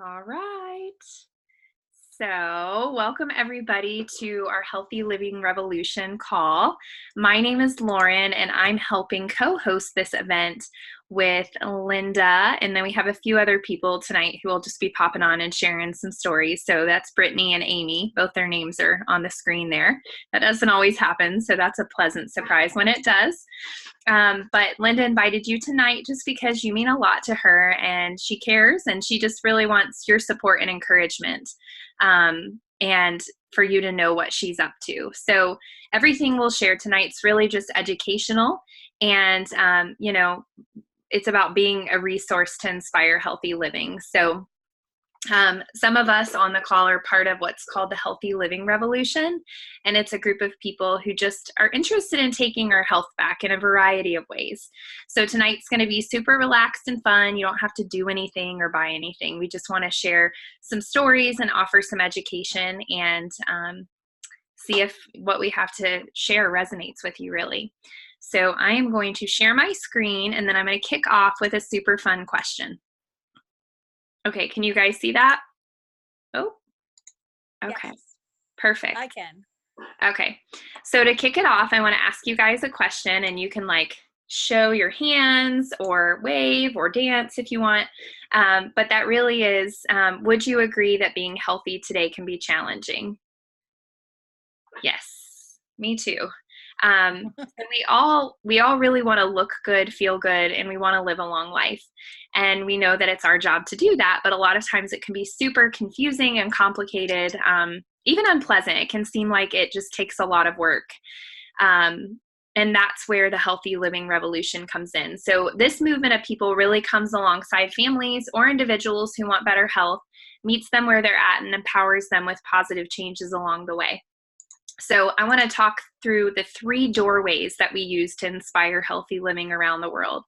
All right. So, welcome everybody to our Healthy Living Revolution call. My name is Lauren, and I'm helping co-host this event with Linda. And then we have a few other people tonight who will just be popping on and sharing some stories. So that's Brittany and Amy. Both their names are on the screen there. That doesn't always happen, so that's a pleasant surprise when it does. But Linda invited you tonight just because you mean a lot to her and she cares and she just really wants your support and encouragement, and for you to know what she's up to. So everything we'll share tonight's really just educational, and it's about being a resource to inspire healthy living. So some of us on the call are part of what's called the Healthy Living Revolution, and it's a group of people who just are interested in taking our health back in a variety of ways. So tonight's going to be super relaxed and fun. You don't have to do anything or buy anything. We just want to share some stories and offer some education and see if what we have to share resonates with you really. So I am going to share my screen, and then I'm going to kick off with a super fun question. Okay, can you guys see that? Oh, okay. Yes, Perfect. I can. Okay, so to kick it off, I want to ask you guys a question, and you can like show your hands or wave or dance if you want. But that really is, would you agree that being healthy today can be challenging? Yes, me too. And we all really want to look good, feel good, and we want to live a long life. And we know that it's our job to do that, but a lot of times it can be super confusing and complicated, even unpleasant. It can seem like it just takes a lot of work. And that's where the Healthy Living Revolution comes in. So this movement of people really comes alongside families or individuals who want better health, meets them where they're at, and empowers them with positive changes along the way. So I want to talk through the 3 doorways that we use to inspire healthy living around the world.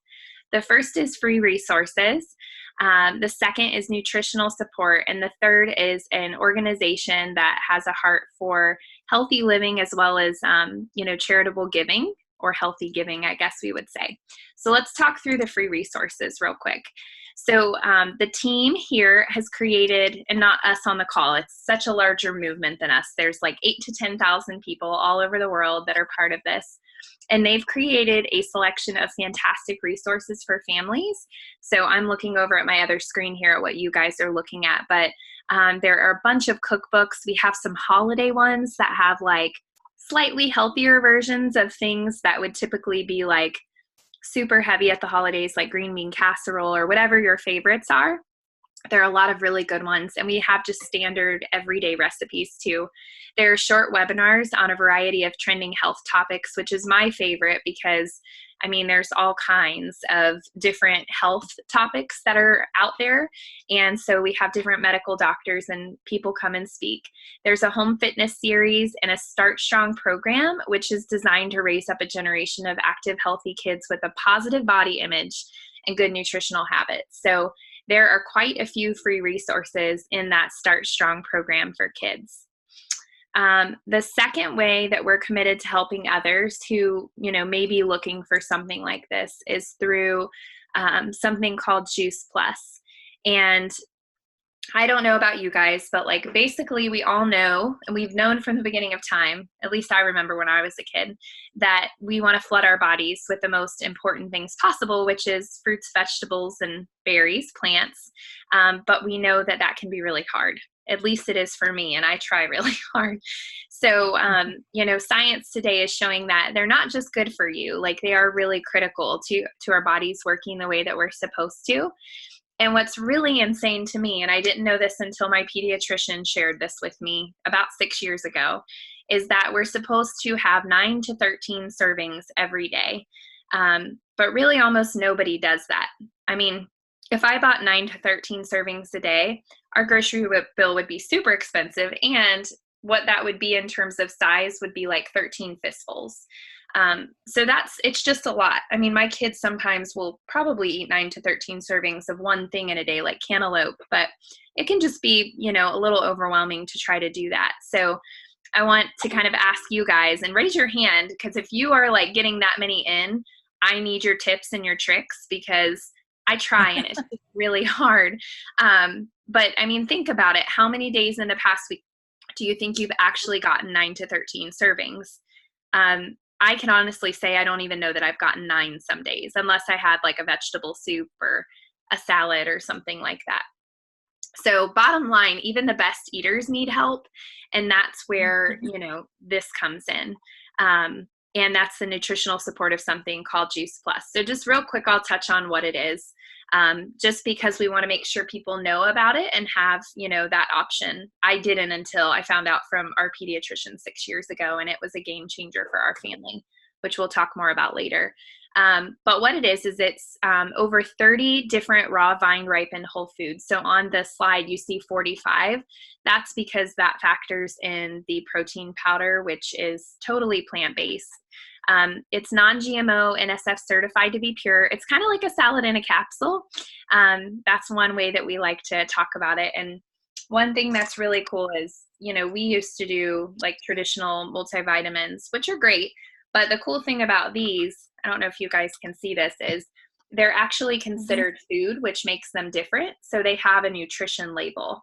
The first is free resources. The second is nutritional support. And the third is an organization that has a heart for healthy living as well as, charitable giving or healthy giving, I guess we would say. So let's talk through the free resources real quick. So the team here has created, and not us on the call, it's such a larger movement than us. There's like 8,000 to 10,000 people all over the world that are part of this. And they've created a selection of fantastic resources for families. So I'm looking over at my other screen here at what you guys are looking at. But there are a bunch of cookbooks. We have some holiday ones that have like slightly healthier versions of things that would typically be like super heavy at the holidays, like green bean casserole or whatever your favorites are. There are a lot of really good ones, and we have just standard everyday recipes too. There are short webinars on a variety of trending health topics, which is my favorite because there's all kinds of different health topics that are out there. And so we have different medical doctors and people come and speak. There's a home fitness series and a Start Strong program, which is designed to raise up a generation of active, healthy kids with a positive body image and good nutritional habits. So there are quite a few free resources in that Start Strong program for kids. The second way that we're committed to helping others who, may be looking for something like this is through something called Juice Plus. And I don't know about you guys, but like basically we all know, and we've known from the beginning of time, at least I remember when I was a kid, that we want to flood our bodies with the most important things possible, which is fruits, vegetables, and berries, plants. But we know that that can be really hard. At least it is for me, and I try really hard. So, science today is showing that they're not just good for you, like they are really critical to our bodies working the way that we're supposed to. And what's really insane to me, and I didn't know this until my pediatrician shared this with me about 6 years ago, is that we're supposed to have 9 to 13 servings every day. But really almost nobody does that. If I bought 9 to 13 servings a day, our grocery bill would be super expensive. And what that would be in terms of size would be like 13 fistfuls. So it's just a lot. My kids sometimes will probably eat 9 to 13 servings of one thing in a day, like cantaloupe, but it can just be, a little overwhelming to try to do that. So I want to kind of ask you guys and raise your hand, because if you are like getting that many in, I need your tips and your tricks because I try and it's really hard. but I mean, think about it. How many days in the past week do you think you've actually gotten 9 to 13 servings? I can honestly say I don't even know that I've gotten 9 some days, unless I had like a vegetable soup or a salad or something like that. So bottom line, even the best eaters need help. And that's where, this comes in. And that's the nutritional support of something called Juice Plus. So just real quick, I'll touch on what it is, just because we want to make sure people know about it and have, that option. I didn't until I found out from our pediatrician 6 years ago, and it was a game changer for our family, which we'll talk more about later. But what it is it's over 30 different raw vine ripened whole foods. So on the slide, you see 45. That's because that factors in the protein powder, which is totally plant-based. It's non-GMO, NSF certified to be pure. It's kind of like a salad in a capsule. That's one way that we like to talk about it. And one thing that's really cool is, we used to do like traditional multivitamins, which are great. But the cool thing about these, I don't know if you guys can see this, is they're actually considered food, which makes them different. So they have a nutrition label.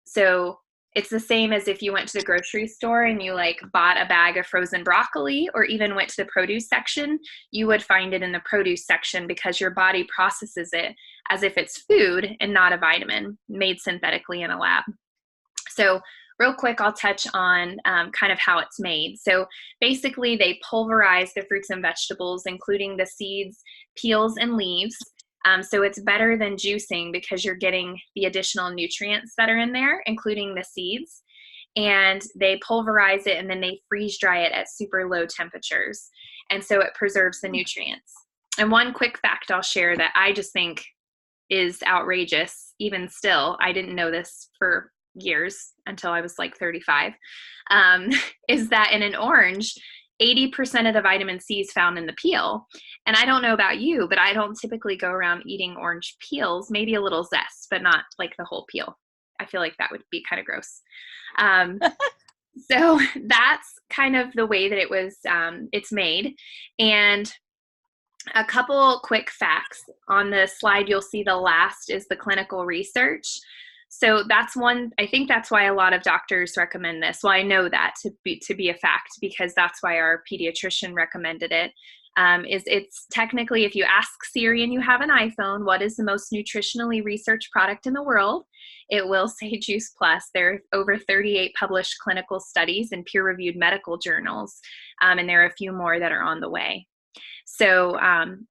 So it's the same as if you went to the grocery store and you like bought a bag of frozen broccoli, or even went to the produce section, you would find it in the produce section because your body processes it as if it's food and not a vitamin made synthetically in a lab. So real quick, I'll touch on kind of how it's made. So basically, they pulverize the fruits and vegetables, including the seeds, peels, and leaves. So it's better than juicing because you're getting the additional nutrients that are in there, including the seeds. And they pulverize it and then they freeze dry it at super low temperatures. And so it preserves the nutrients. And one quick fact I'll share that I just think is outrageous, even still, I didn't know this for years until I was like 35, is that in an orange, 80% of the vitamin C is found in the peel. And I don't know about you, but I don't typically go around eating orange peels, maybe a little zest, but not like the whole peel. I feel like that would be kind of gross. So that's kind of the way that it's made. And a couple quick facts. On the slide, you'll see the last is the clinical research. So that's one, I think that's why a lot of doctors recommend this. Well, I know that to be a fact, because that's why our pediatrician recommended it. It's technically, if you ask Siri and you have an iPhone, what is the most nutritionally researched product in the world? It will say Juice Plus. There are over 38 published clinical studies in peer-reviewed medical journals, and there are a few more that are on the way. So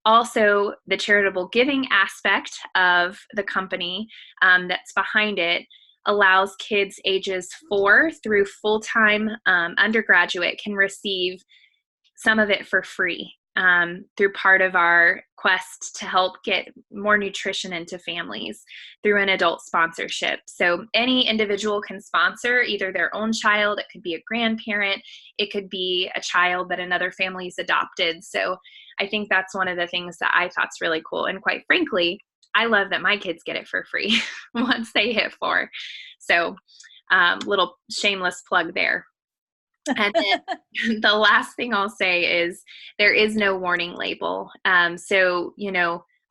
also the charitable giving aspect of the company that's behind it allows kids ages 4 through full-time undergraduate can receive some of it for free through part of our quest to help get more nutrition into families through an adult sponsorship. So any individual can sponsor either their own child, it could be a grandparent, it could be a child that another family's adopted. So I think that's one of the things that I thought's really cool. And quite frankly, I love that my kids get it for free once they hit 4. So little shameless plug there. And then the last thing I'll say is there is no warning label. So,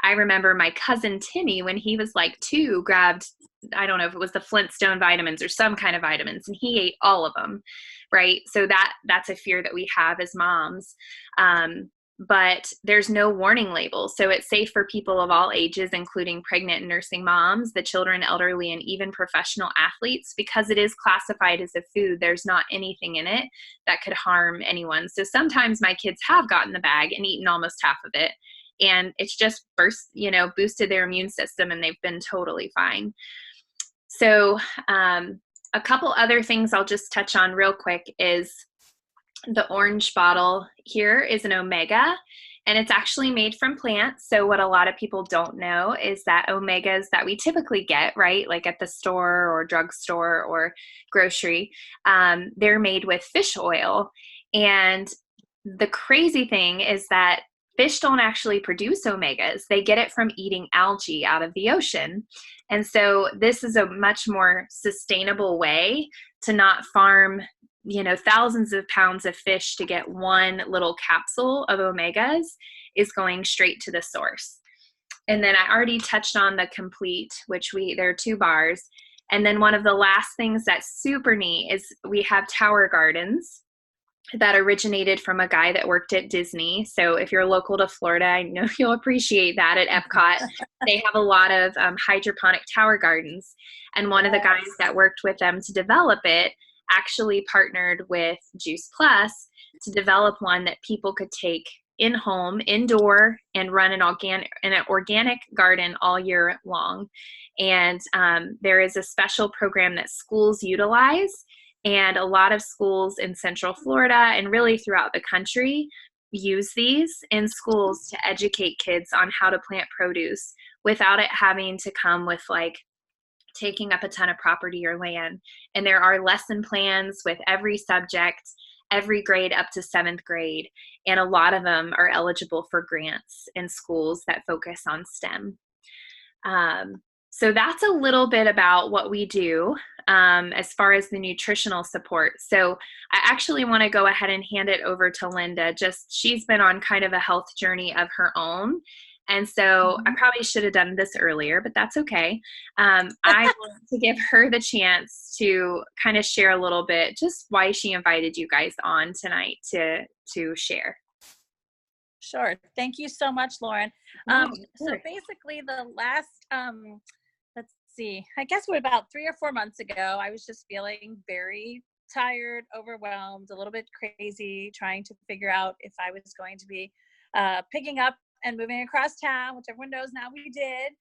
I remember my cousin Timmy, when he was like 2, grabbed, I don't know if it was the Flintstone vitamins or some kind of vitamins, and he ate all of them, right? So that's a fear that we have as moms. But there's no warning label. So it's safe for people of all ages, including pregnant and nursing moms, the children, elderly, and even professional athletes. Because it is classified as a food, there's not anything in it that could harm anyone. So sometimes my kids have gotten the bag and eaten almost half of it, and it's just boosted their immune system, and they've been totally fine. So a couple other things I'll just touch on real quick is the orange bottle here is an omega, and it's actually made from plants. So what a lot of people don't know is that omegas that we typically get, right, like at the store or drugstore or grocery, they're made with fish oil. And the crazy thing is that fish don't actually produce omegas. They get it from eating algae out of the ocean. And so this is a much more sustainable way to not farm thousands of pounds of fish to get one little capsule of omegas, is going straight to the source. And then I already touched on the Complete, which there are 2 bars. And then one of the last things that's super neat is we have Tower Gardens that originated from a guy that worked at Disney. So if you're local to Florida, I know you'll appreciate that at Epcot. They have a lot of hydroponic tower gardens. And one of the guys that worked with them to develop it actually partnered with Juice Plus to develop one that people could take in home, indoor, and run an organic garden all year long. And there is a special program that schools utilize. And a lot of schools in Central Florida and really throughout the country use these in schools to educate kids on how to plant produce without it having to come with like taking up a ton of property or land. And there are lesson plans with every subject, every grade up to 7th grade. And a lot of them are eligible for grants in schools that focus on STEM. So that's a little bit about what we do as far as the nutritional support. So I actually want to go ahead and hand it over to Linda. She's been on kind of a health journey of her own. And so I probably should have done this earlier, but that's okay. I want to give her the chance to kind of share a little bit just why she invited you guys on tonight to share. Sure. Thank you so much, Lauren. So basically the last, let's see, I guess we're about 3 or 4 months ago, I was just feeling very tired, overwhelmed, a little bit crazy, trying to figure out if I was going to be picking up and moving across town, which everyone knows now we did,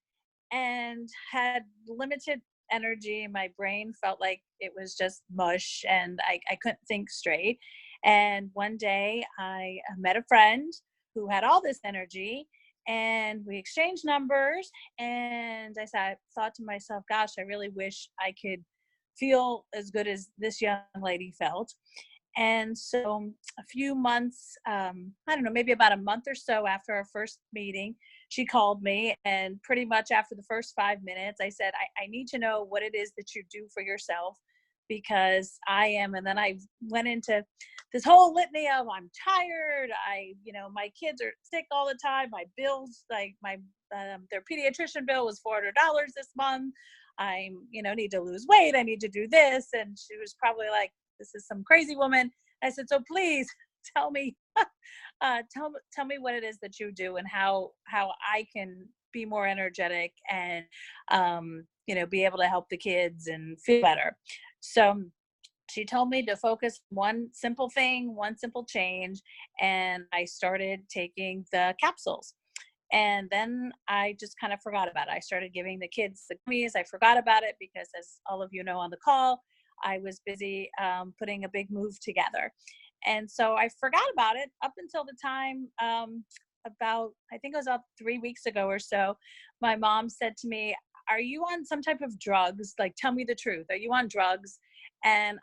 and had limited energy. My brain felt like it was just mush and I couldn't think straight. And one day I met a friend who had all this energy and we exchanged numbers, and I thought to myself, gosh, I really wish I could feel as good as this young lady felt. And so a few months, I don't know, maybe about a month or so after our first meeting, she called me, and pretty much after the first 5 minutes, I said, I need to know what it is that you do for yourself, because I am. And then I went into this whole litany of, I'm tired. My kids are sick all the time. My bills, like their pediatrician bill was $400 this month. Need to lose weight. I need to do this. And she was probably like, this is some crazy woman. I said, so please tell me, tell me what it is that you do and how I can be more energetic and, be able to help the kids and feel better. So she told me to focus one simple thing, one simple change. And I started taking the capsules. And then I just kind of forgot about it. I started giving the kids the gummies. I forgot about it because, as all of you know on the call, I was busy putting a big move together. And so I forgot about it up until the time I think it was about 3 weeks ago or so, my mom said to me, are you on some type of drugs? Like, tell me the truth. Are you on drugs? And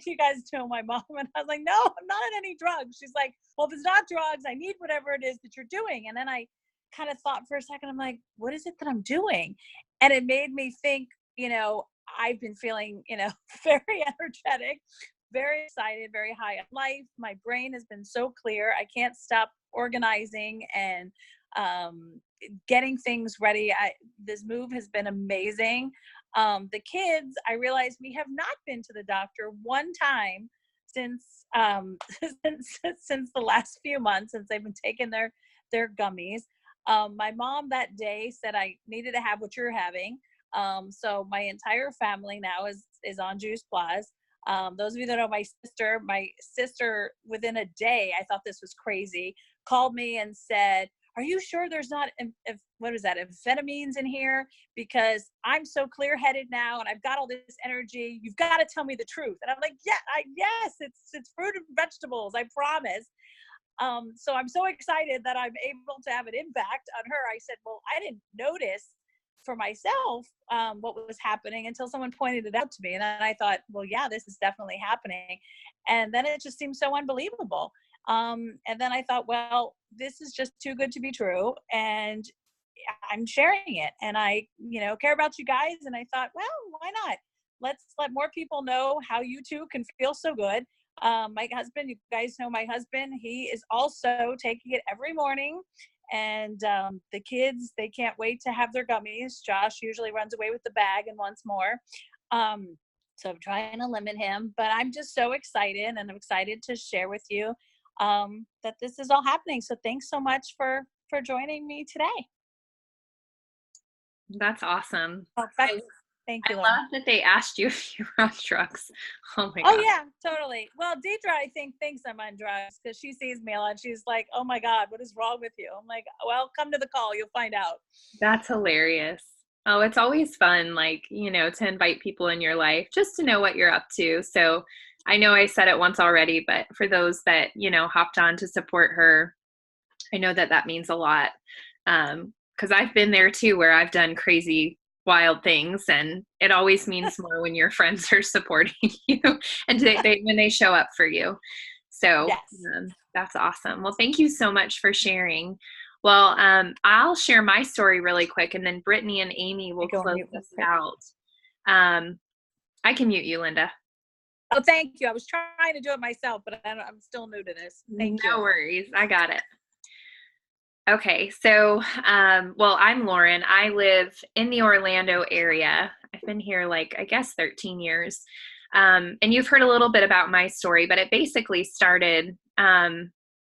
you guys know my mom, and I was like, no, I'm not on any drugs. She's like, well, if it's not drugs, I need whatever it is that you're doing. And then I kind of thought for a second, I'm like, what is it that I'm doing? And it made me think, I've been feeling, very energetic, very excited, very high on life. My brain has been so clear. I can't stop organizing and getting things ready. This move has been amazing. The kids, I realized we have not been to the doctor one time since since the last few months, since they've been taking their gummies. My mom that day said I needed to have what you're having. So my entire family now is on Juice Plus. Those of you that know my sister within a day, I thought this was crazy, called me and said, are you sure there's not, amphetamines in here? Because I'm so clear-headed now and I've got all this energy. You've got to tell me the truth. And I'm like, yes, it's fruit and vegetables, I promise. So I'm so excited that I'm able to have an impact on her. I said, well, I didn't notice for myself what was happening until someone pointed it out to me. And then I thought, well, yeah, this is definitely happening. And then it just seemed so unbelievable. And then I thought, well, this is just too good to be true. And I'm sharing it. And I, care about you guys. And I thought, well, why not? Let's let more people know how you too can feel so good. My husband, you guys know my husband, he is also taking it every morning. And the kids, they can't wait to have their gummies. Josh usually runs away with the bag and wants more. So I'm trying to limit him, but I'm just so excited, and I'm excited to share with you that this is all happening. So thanks so much for joining me today. That's awesome. Oh, thank you, I Lauren. love that they asked you if you were on drugs. Oh my Oh God. yeah, totally. Well, Deidre, I think, thinks I'm on drugs because she sees me a lot. She's like, "Oh my God, what is wrong with you?" I'm like, "Well, come to the call, you'll find out." That's hilarious. Oh, it's always fun, like, to invite people in your life just to know what you're up to. So I know I said it once already, but for those that, hopped on to support her, I know that that means a lot. Because I've been there too, where I've done crazy, wild things, and it always means more when your friends are supporting you and when they show up for you. So Yes. that's awesome. Well, thank you so much for sharing. Well, I'll share my story really quick, and then Brittany and Amy will close this out. I can mute you, Linda. Oh, thank you. I was trying to do it myself, but I'm still new to this. Thank you. No worries. I got it. Okay, so, well, I'm Lauren. I live in the Orlando area. I've been here I guess 13 years. And you've heard a little bit about my story, but it basically started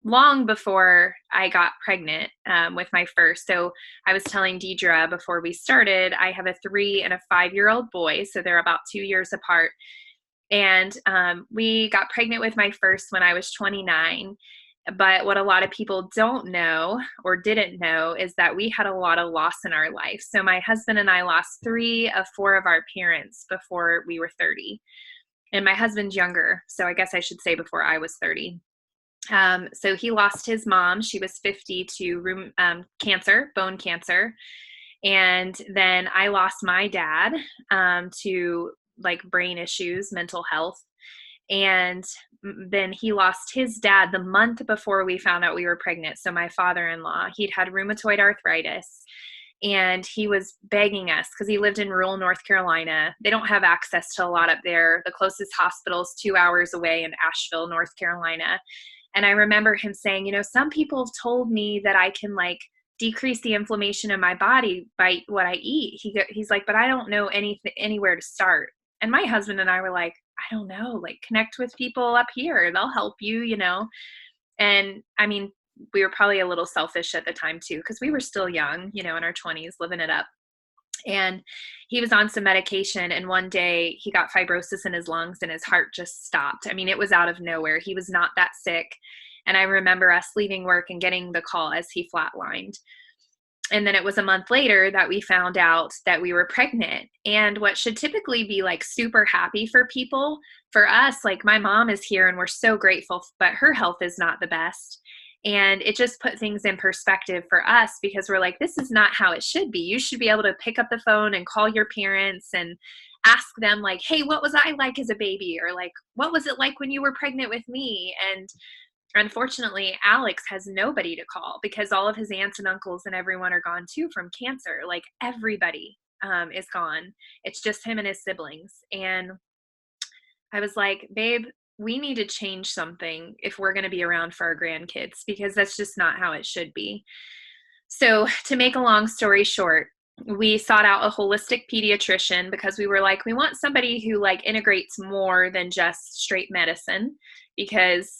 long before I got pregnant with my first. So I was telling Deidre before we started, I have a 3 and a 5-year-old boy, so they're about 2 years apart. And we got pregnant with my first when I was 29. But what a lot of people don't know or didn't know is that we had a lot of loss in our life. So my husband and I lost 3 of 4 of our parents before we were 30. And my husband's younger, so I guess I should say before I was 30. So he lost his mom. She was 50 to cancer, bone cancer. And then I lost my dad to brain issues, mental health. And then he lost his dad the month before we found out we were pregnant. So my father-in-law, he'd had rheumatoid arthritis, and he was begging us because he lived in rural North Carolina. They don't have access to a lot up there. The closest hospital is 2 hours away in Asheville, North Carolina. And I remember him saying, some people have told me that I can decrease the inflammation in my body by what I eat. He's like, but I don't know anywhere to start. And my husband and I were like, I don't know, connect with people up here. They'll help you, And I mean, we were probably a little selfish at the time too, because we were still young, in our 20s, living it up. And he was on some medication, and one day he got fibrosis in his lungs and his heart just stopped. I mean, it was out of nowhere. He was not that sick. And I remember us leaving work and getting the call as he flatlined. And then it was a month later that we found out that we were pregnant. And what should typically be super happy for people, for us, my mom is here and we're so grateful, but her health is not the best. And it just put things in perspective for us, because we're like, this is not how it should be. You should be able to pick up the phone and call your parents and ask them hey, what was I like as a baby? Or what was it like when you were pregnant with me? And unfortunately, Alex has nobody to call because all of his aunts and uncles and everyone are gone too from cancer. Everybody is gone. It's just him and his siblings. And I was like, babe, we need to change something if we're going to be around for our grandkids, because that's just not how it should be. So to make a long story short, we sought out a holistic pediatrician because we were like, we want somebody who integrates more than just straight medicine, because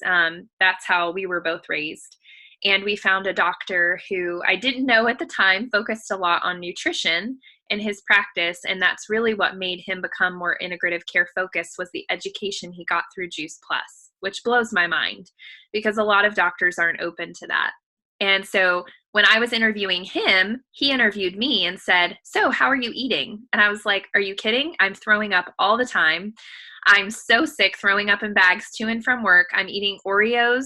that's how we were both raised. And we found a doctor who I didn't know at the time focused a lot on nutrition in his practice. And that's really what made him become more integrative care focused, was the education he got through Juice Plus, which blows my mind because a lot of doctors aren't open to that. And so when I was interviewing him, he interviewed me and said, so how are you eating? And I was like, are you kidding? I'm throwing up all the time. I'm so sick, throwing up in bags to and from work. I'm eating Oreos,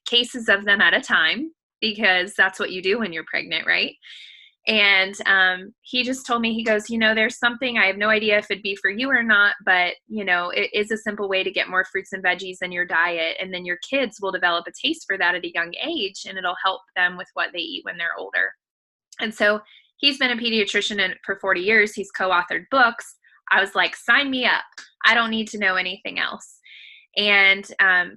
cases of them at a time, because that's what you do when you're pregnant, right? And he just told me, he goes, there's something, I have no idea if it'd be for you or not, but, it is a simple way to get more fruits and veggies in your diet. And then your kids will develop a taste for that at a young age, and it'll help them with what they eat when they're older. And so he's been a pediatrician for 40 years. He's co-authored books. I was like, sign me up. I don't need to know anything else. and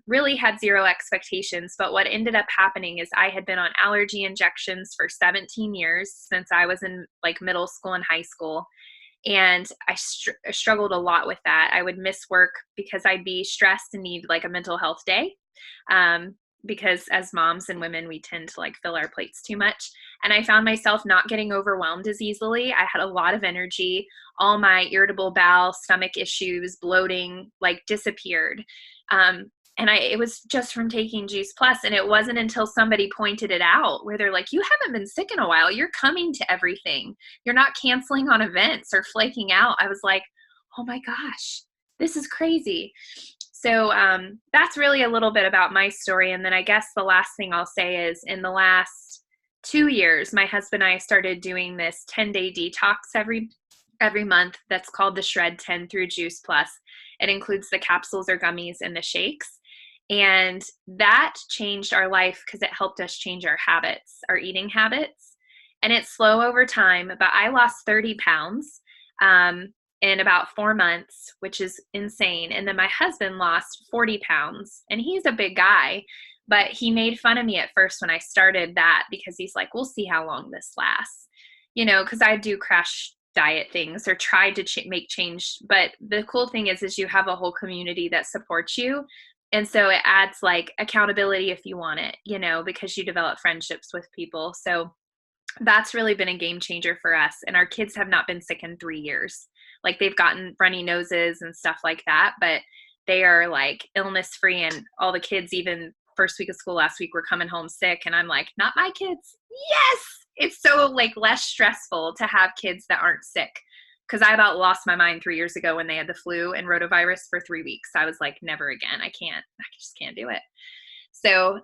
really had zero expectations. But what ended up happening is I had been on allergy injections for 17 years since I was in like middle school and high school. And I struggled a lot with that. I would miss work because I'd be stressed and need like a mental health day. Um, because as moms and women, we tend to like fill our plates too much. And I found myself not getting overwhelmed as easily. I had a lot of energy. All my irritable bowel, stomach issues, bloating like disappeared. And it was just from taking Juice Plus. And it wasn't until somebody pointed it out where they're like, you haven't been sick in a while. You're coming to everything. You're not canceling on events or flaking out. I was like, oh my gosh, this is crazy. So that's really a little bit about my story. And then I guess the last thing I'll say is in the last 2 years, my husband and I started doing this 10-day detox every month that's called the Shred 10 through Juice Plus. It includes the capsules or gummies and the shakes. And that changed our life because it helped us change our habits, our eating habits. And it's slow over time, but I lost 30 pounds in about 4 months, which is insane. And then my husband lost 40 pounds, and he's a big guy, but he made fun of me at first when I started that because he's like, we'll see how long this lasts, because I do crash diet things or tried to make change. But the cool thing is you have a whole community that supports you. And so it adds like accountability if you want it, because you develop friendships with people. So that's really been a game changer for us. And our kids have not been sick in 3 years. Like they've gotten runny noses and stuff like that, but they are like illness free. And all the kids, even first week of school last week, were coming home sick. And I'm like, not my kids. Yes. It's so like less stressful to have kids that aren't sick. Cause I about lost my mind 3 years ago when they had the flu and rotavirus for 3 weeks. I was like, never again. I just can't do it. So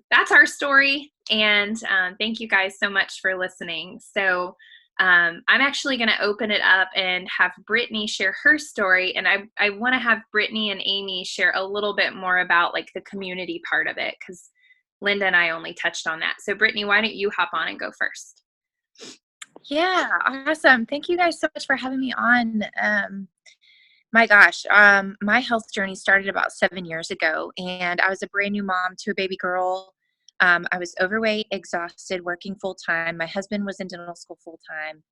that's our story. And thank you guys so much for listening. So I'm actually going to open it up and have Brittany share her story. And I want to have Brittany and Amy share a little bit more about like the community part of it, because Linda and I only touched on that. So Brittany, why don't you hop on and go first? Yeah, awesome. Thank you guys so much for having me on. My gosh, my health journey started about 7 years ago, and I was a brand new mom to a baby girl. I was overweight, exhausted, working full time. My husband was in dental school full time,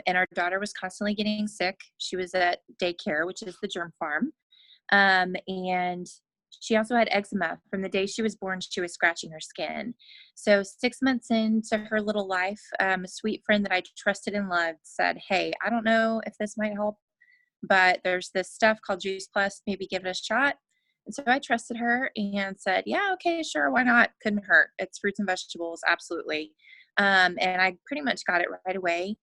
and our daughter was constantly getting sick. She was at daycare, which is the germ farm, and she also had eczema. From the day she was born, she was scratching her skin. So 6 months into her little life, a sweet friend that I trusted and loved said, "Hey, I don't know if this might help, but there's this stuff called Juice Plus, maybe give it a shot." And so I trusted her and said, yeah, okay, sure, why not? Couldn't hurt. It's fruits and vegetables, absolutely. And I pretty much got it right away.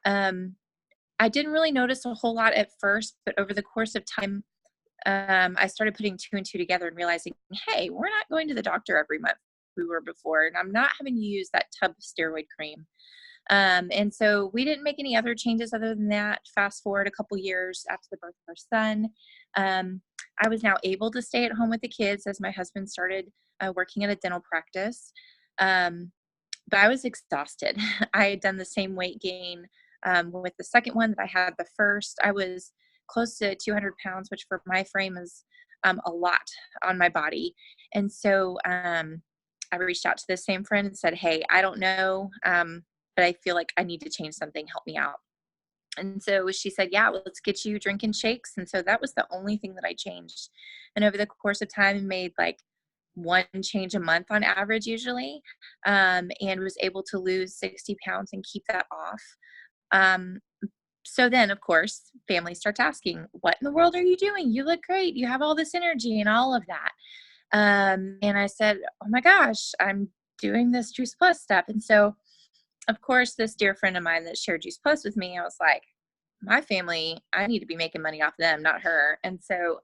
I didn't really notice a whole lot at first, but over the course of time, I started putting 2 and 2 together and realizing, hey, we're not going to the doctor every month we were before, and I'm not having to use that tub of steroid cream. And so we didn't make any other changes other than that. Fast forward a couple years after the birth of our son, I was now able to stay at home with the kids as my husband started working at a dental practice. But I was exhausted. I had done the same weight gain with the second one that I had the first. I was close to 200 pounds, which for my frame is a lot on my body. And so I reached out to the same friend and said, hey, I don't know, but I feel like I need to change something. Help me out. And so she said, yeah, well, let's get you drinking shakes. And so that was the only thing that I changed. And over the course of time, made like 1 change a month on average usually, and was able to lose 60 pounds and keep that off. So then, of course, family starts asking, what in the world are you doing? You look great. You have all this energy and all of that. And I said, oh my gosh, I'm doing this Juice Plus stuff. And so, of course, this dear friend of mine that shared Juice Plus with me, I was like, my family, I need to be making money off them, not her. And so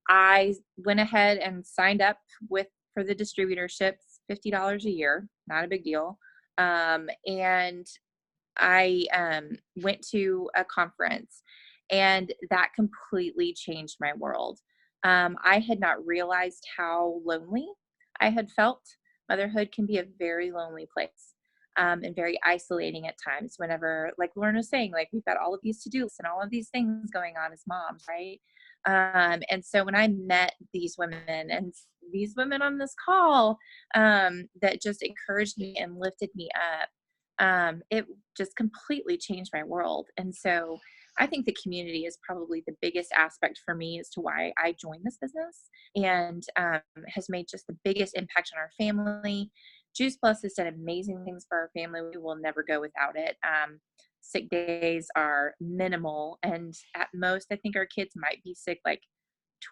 I went ahead and signed up for the distributorships, $50 a year, not a big deal. And I went to a conference, and that completely changed my world. I had not realized how lonely I had felt. Motherhood can be a very lonely place, and very isolating at times whenever, like Lauren was saying, like we've got all of these to-do lists and all of these things going on as moms, right? And so when I met these women and these women on this call, that just encouraged me and lifted me up, it just completely changed my world. And so I think the community is probably the biggest aspect for me as to why I joined this business, and has made just the biggest impact on our family. Juice Plus has done amazing things for our family. We will never go without it. Sick days are minimal, and at most, I think our kids might be sick like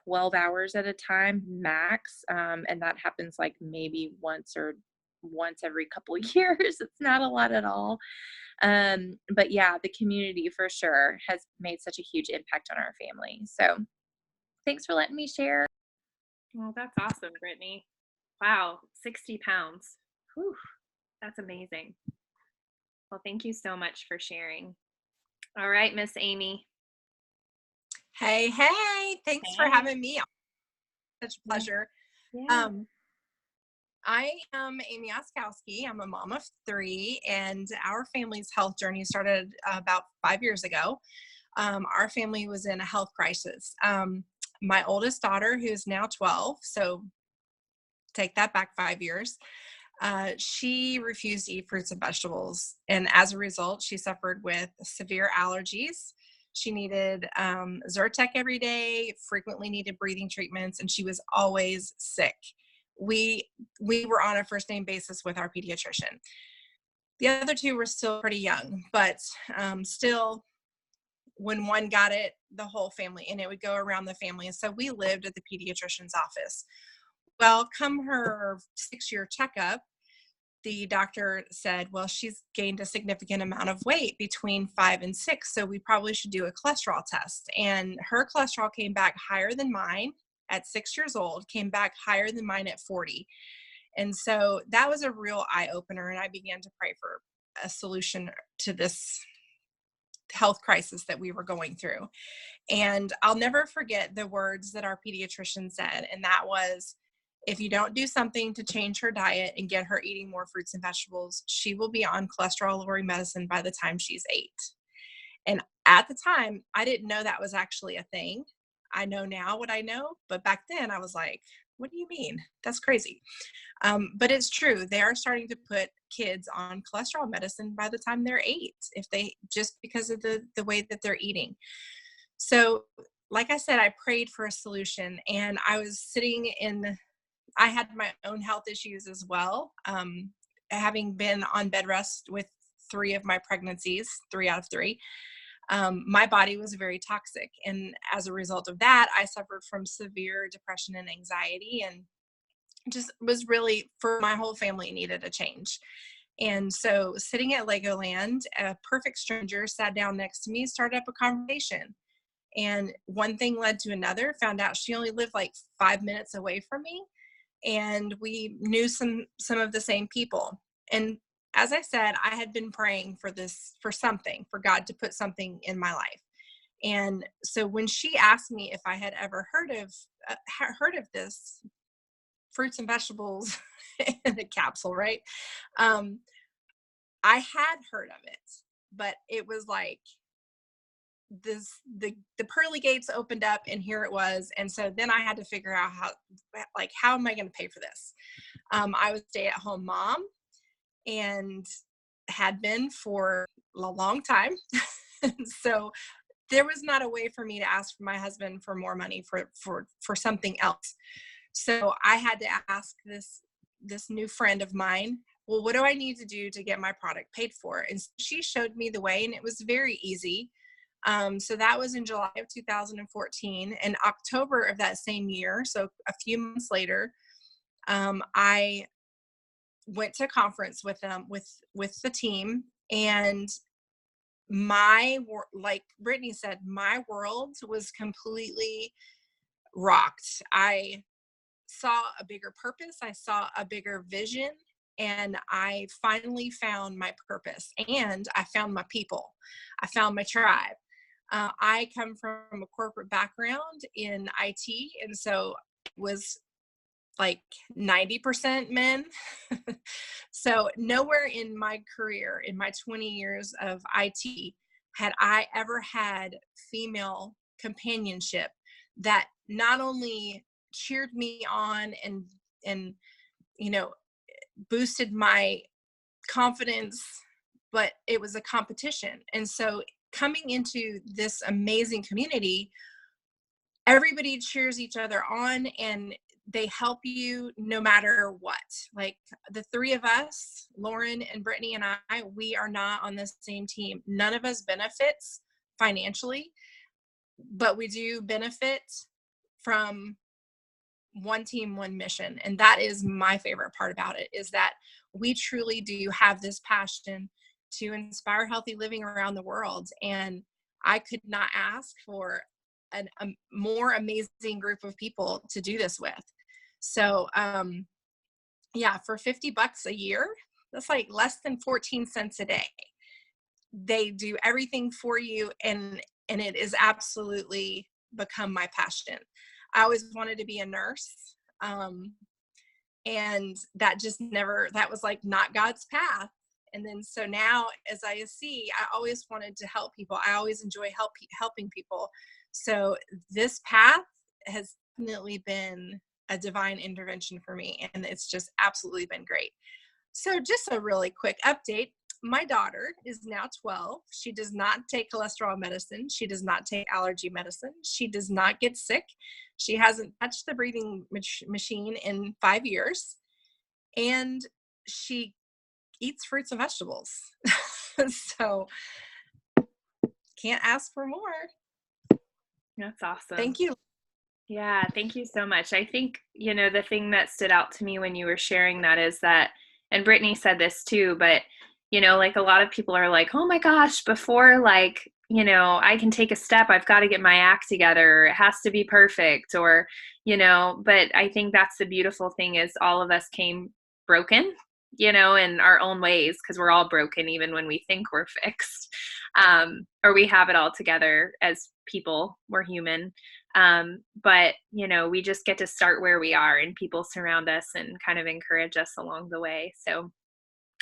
12 hours at a time max. And that happens like maybe once every couple of years. It's not a lot at all. But yeah, the community for sure has made such a huge impact on our family. So thanks for letting me share. Well, that's awesome, Brittany. Wow, 60 pounds. Whew, that's amazing. Well, thank you so much for sharing. All right, Miss Amy. Hey, thanks for having me. Such a pleasure. Yeah. I am Amy Oskowski. I'm a mom of 3, and our family's health journey started about 5 years ago. Our family was in a health crisis. My oldest daughter, who's now 12, so take that back 5 years, she refused to eat fruits and vegetables. And as a result, she suffered with severe allergies. She needed Zyrtec every day, frequently needed breathing treatments, and she was always sick. We were on a first name basis with our pediatrician. The other 2 were still pretty young, but still, when one got it, the whole family, and it would go around the family. And so we lived at the pediatrician's office. Well, come her 6-year checkup, the doctor said, well, she's gained a significant amount of weight between 5 and 6, so we probably should do a cholesterol test. And her cholesterol came back higher than mine at 6 years old, came back higher than mine at 40. And so that was a real eye-opener, and I began to pray for a solution to this health crisis that we were going through. And I'll never forget the words that our pediatrician said, and that was, if you don't do something to change her diet and get her eating more fruits and vegetables, she will be on cholesterol-lowering medicine by the time she's 8. And at the time, I didn't know that was actually a thing. I know now what I know, but back then I was like, what do you mean? That's crazy. But it's true. They are starting to put kids on cholesterol medicine by the time they're 8, just because of the way that they're eating. So, like I said, I prayed for a solution, and I had my own health issues as well. Having been on bed rest with 3 of my pregnancies, 3 out of 3, my body was very toxic. And as a result of that, I suffered from severe depression and anxiety, and just was really, for my whole family, needed a change. And so sitting at Legoland, a perfect stranger sat down next to me, started up a conversation. And one thing led to another, found out she only lived like 5 minutes away from me. And we knew some of the same people. And as I said, I had been praying for God to put something in my life. And so when she asked me if I had ever heard of this fruits and vegetables in a capsule, right? I had heard of it, but it was like the pearly gates opened up, and here it was. And so then I had to figure out how am I going to pay for this? I was a stay-at-home mom, and had been for a long time. So there was not a way for me to ask my husband for more money for something else. So I had to ask this new friend of mine, well, what do I need to do to get my product paid for? And she showed me the way, and it was very easy. So that was in July of 2014. In October of that same year, so a few months later, I went to a conference with them, with the team, and like Brittany said, my world was completely rocked. I saw a bigger purpose. I saw a bigger vision, and I finally found my purpose, and I found my people. I found my tribe. I come from a corporate background in IT, and so it was like 90% men. So nowhere in my career, in my 20 years of IT, had I ever had female companionship that not only cheered me on and boosted my confidence, but it was a competition. And so coming into this amazing community, everybody cheers each other on and they help you no matter what. Like the three of us, Lauren and Brittany and I, we are not on the same team. None of us benefits financially, but we do benefit from one team, one mission. And that is my favorite part about it, is that we truly do have this passion to inspire healthy living around the world. And I could not ask for a more amazing group of people to do this with. So yeah, for $50 a year, that's like less than 14 cents a day. They do everything for you, and it is absolutely become my passion. I always wanted to be a nurse, and that was like not God's path. And then so now as I see, I always wanted to help people. I always enjoy helping people. So this path has definitely been a divine intervention for me, and it's just absolutely been great. So just a really quick update. My daughter is now 12. She does not take cholesterol medicine. She does not take allergy medicine. She does not get sick. She hasn't touched the breathing machine in 5 years. And she eats fruits and vegetables. So can't ask for more. That's awesome. Thank you. Yeah, thank you so much. I think, the thing that stood out to me when you were sharing that is that, and Brittany said this too, but, like a lot of people are like, oh my gosh, before like, I can take a step, I've got to get my act together. It has to be perfect or, but I think that's the beautiful thing is all of us came broken, in our own ways, because we're all broken even when we think we're fixed, or we have it all together as people. We're human. But we just get to start where we are, and people surround us and kind of encourage us along the way. So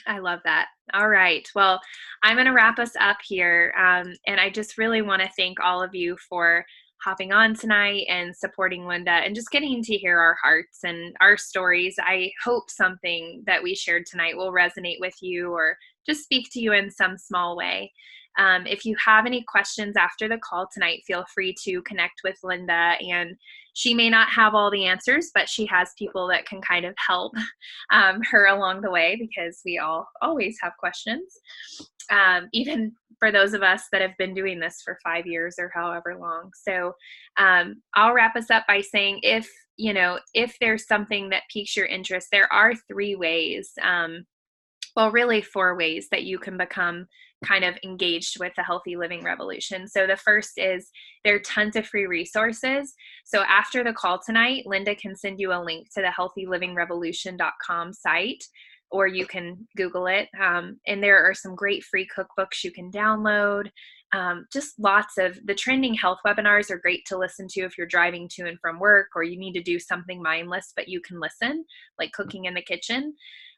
I love that. All right. Well, I'm going to wrap us up here. And I just really want to thank all of you for hopping on tonight and supporting Linda and just getting to hear our hearts and our stories. I hope something that we shared tonight will resonate with you or just speak to you in some small way. If you have any questions after the call tonight, feel free to connect with Linda, and she may not have all the answers, but she has people that can kind of help her along the way, because we all always have questions, even for those of us that have been doing this for 5 years or however long. So I'll wrap us up by saying if there's something that piques your interest, there are 3 ways, really 4 ways that you can become kind of engaged with the Healthy Living Revolution. So the first is there are tons of free resources. So after the call tonight, Linda can send you a link to the healthylivingrevolution.com site, or you can Google it. And there are some great free cookbooks you can download. Just lots of the trending health webinars are great to listen to if you're driving to and from work, or you need to do something mindless, but you can listen, like cooking in the kitchen.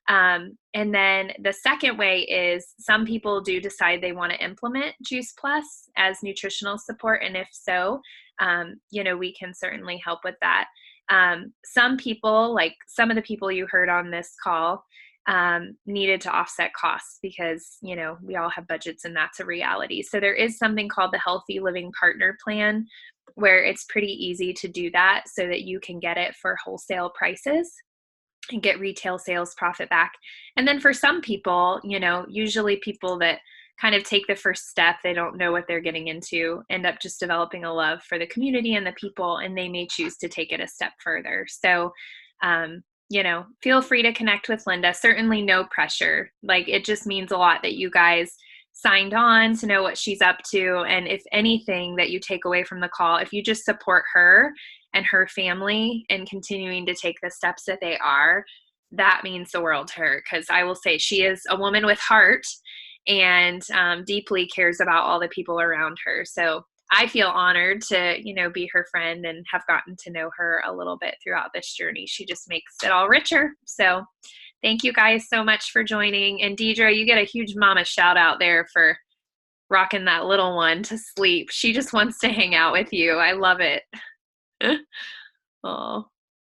And then the second way is some people do decide they want to implement Juice Plus as nutritional support. And if so, we can certainly help with that. Some people, like some of the people you heard on this call, needed to offset costs because, we all have budgets and that's a reality. So there is something called the Healthy Living Partner Plan, where it's pretty easy to do that so that you can get it for wholesale prices and get retail sales profit back. And then for some people, usually people that kind of take the first step, they don't know what they're getting into, end up just developing a love for the community and the people, and they may choose to take it a step further. So, feel free to connect with Linda. Certainly no pressure. Like, it just means a lot that you guys signed on to know what she's up to. And if anything that you take away from the call, if you just support her and her family and continuing to take the steps that they are, that means the world to her. Because I will say she is a woman with heart and deeply cares about all the people around her. So I feel honored to, be her friend and have gotten to know her a little bit throughout this journey. She just makes it all richer. So thank you guys so much for joining. And Deidre, you get a huge mama shout out there for rocking that little one to sleep. She just wants to hang out with you. I love it. Oh.